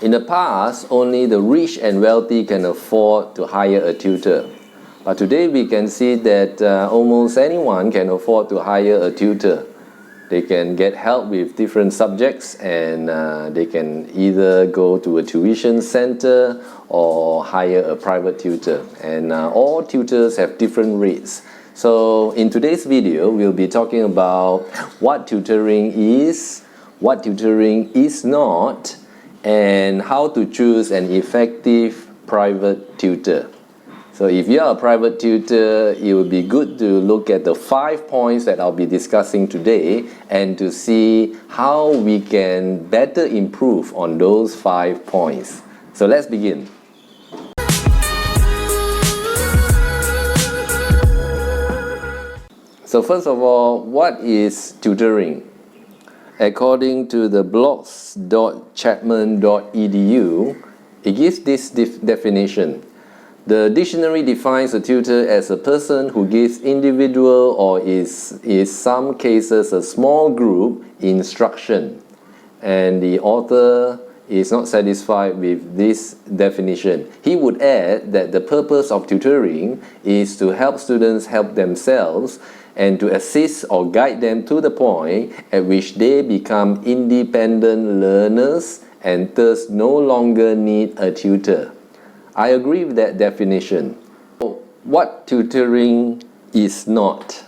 In the past, only the rich and wealthy can afford to hire a tutor. But today we can see that almost anyone can afford to hire a tutor. They can get help with different subjects, and they can either go to a tuition center or hire a private tutor. And all tutors have different rates. So in today's video, we'll be talking about what tutoring is, what tutoring is not, and how to choose an effective private tutor. So if you are a private tutor, it would be good to look at the 5 points that I'll be discussing today and to see how we can better improve on those 5 points. So let's begin. So first of all, what is tutoring? According to the blogs.chapman.edu, it gives this definition. The dictionary defines a tutor as a person who gives individual or is some cases a small group instruction. And the author is not satisfied with this definition. He would add that the purpose of tutoring is to help students help themselves and to assist or guide them to the point at which they become independent learners and thus no longer need a tutor. I agree with that definition. What tutoring is not?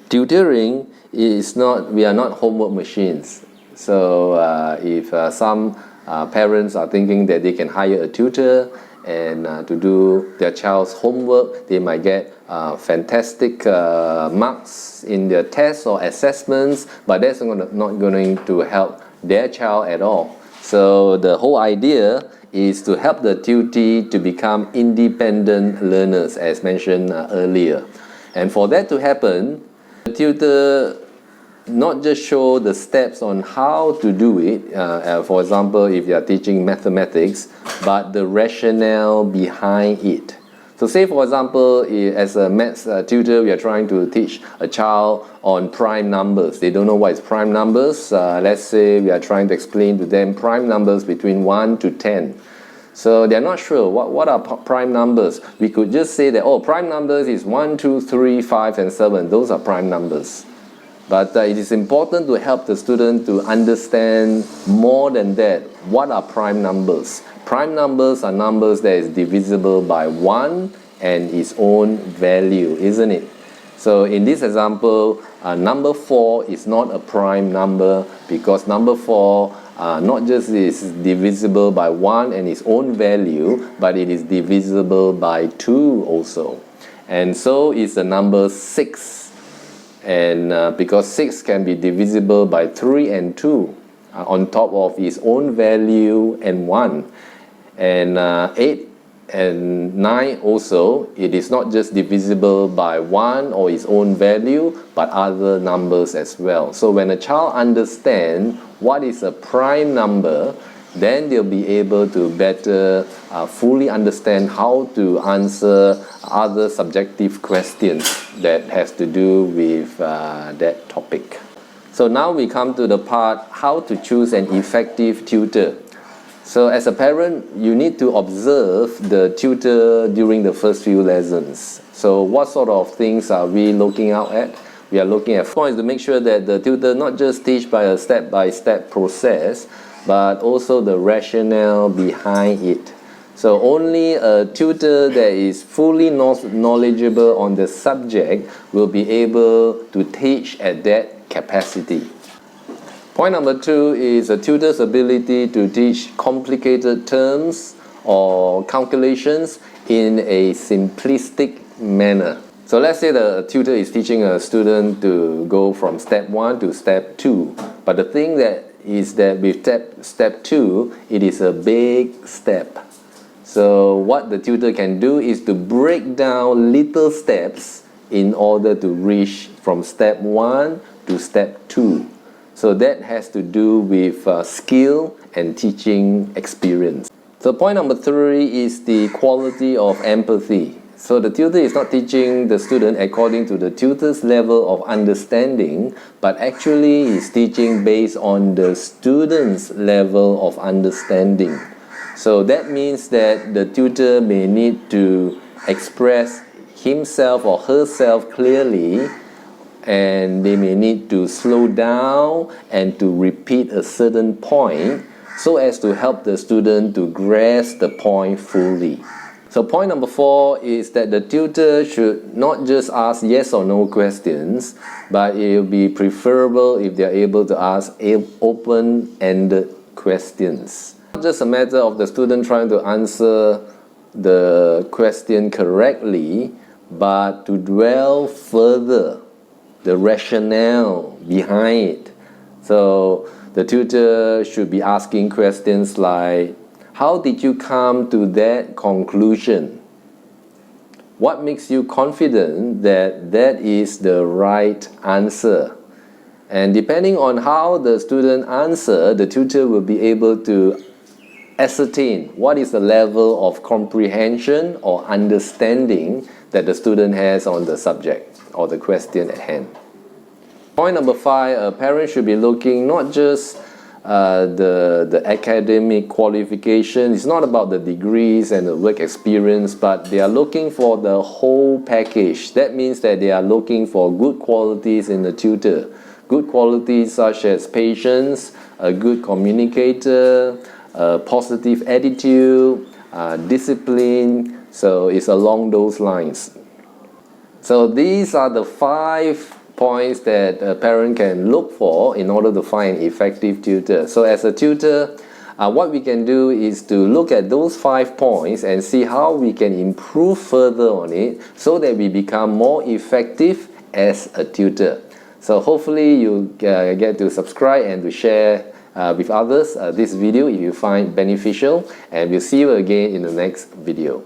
Tutoring is not, we are not homework machines. So if some parents are thinking that they can hire a tutor and to do their child's homework, they might get fantastic marks in their tests or assessments, but that's not going to help their child at all. So the whole idea is to help the tutee to become independent learners, as mentioned earlier. And for that to happen, the tutor not just show the steps on how to do it, for example, if you are teaching mathematics, but the rationale behind it. So say for example, as a maths tutor, we are trying to teach a child on prime numbers. They don't know what is prime numbers. Let's say we are trying to explain to them prime numbers between 1 to 10. So they're not sure what are prime numbers. We could just say that, oh, prime numbers is 1, 2, 3, 5 and 7. Those are prime numbers. But it is important to help the student to understand more than that. What are prime numbers? Prime numbers are numbers that is divisible by 1 and its own value, isn't it? So in this example, number 4 is not a prime number because number 4 not just is divisible by 1 and its own value, but it is divisible by 2 also. And so is the number 6. And because 6 can be divisible by 3 and 2 on top of its own value and 1. And 8 and 9 also, it is not just divisible by 1 or its own value, but other numbers as well. So when a child understands what is a prime number, then they'll be able to better fully understand how to answer other subjective questions that has to do with that topic. So now we come to the part how to choose an effective tutor. So as a parent, you need to observe the tutor during the first few lessons. So what sort of things are we looking out at? We are looking at points to make sure that the tutor not just teach by a step-by-step process, but also the rationale behind it. So only a tutor that is fully knowledgeable on the subject will be able to teach at that capacity. Point number 2 is a tutor's ability to teach complicated terms or calculations in a simplistic manner. So let's say the tutor is teaching a student to go from step 1 to step 2. But the thing that is that with step 2, it is a big step. So what the tutor can do is to break down little steps in order to reach from step 1 to step 2. So that has to do with skill and teaching experience. So point number 3 is the quality of empathy. So the tutor is not teaching the student according to the tutor's level of understanding, but actually is teaching based on the student's level of understanding. So that means that the tutor may need to express himself or herself clearly, and they may need to slow down and to repeat a certain point so as to help the student to grasp the point fully. So point number 4 is that the tutor should not just ask yes or no questions, but it will be preferable if they are able to ask open-ended questions. Not just a matter of the student trying to answer the question correctly, but to dwell further the rationale behind it. So the tutor should be asking questions like, how did you come to that conclusion? What makes you confident that that is the right answer? And depending on how the student answers, the tutor will be able to ascertain what is the level of comprehension or understanding that the student has on the subject or the question at hand. Point number 5, a parent should be looking not just the academic qualification. It's not about the degrees and the work experience, but they are looking for the whole package. That means that they are looking for good qualities in the tutor. Good qualities such as patience, a good communicator, a positive attitude, discipline. So it's along those lines. So these are the 5 points that a parent can look for in order to find an effective tutor. So as a tutor, what we can do is to look at those 5 points and see how we can improve further on it so that we become more effective as a tutor. So hopefully you get to subscribe and to share with others this video if you find beneficial, and we'll see you again in the next video.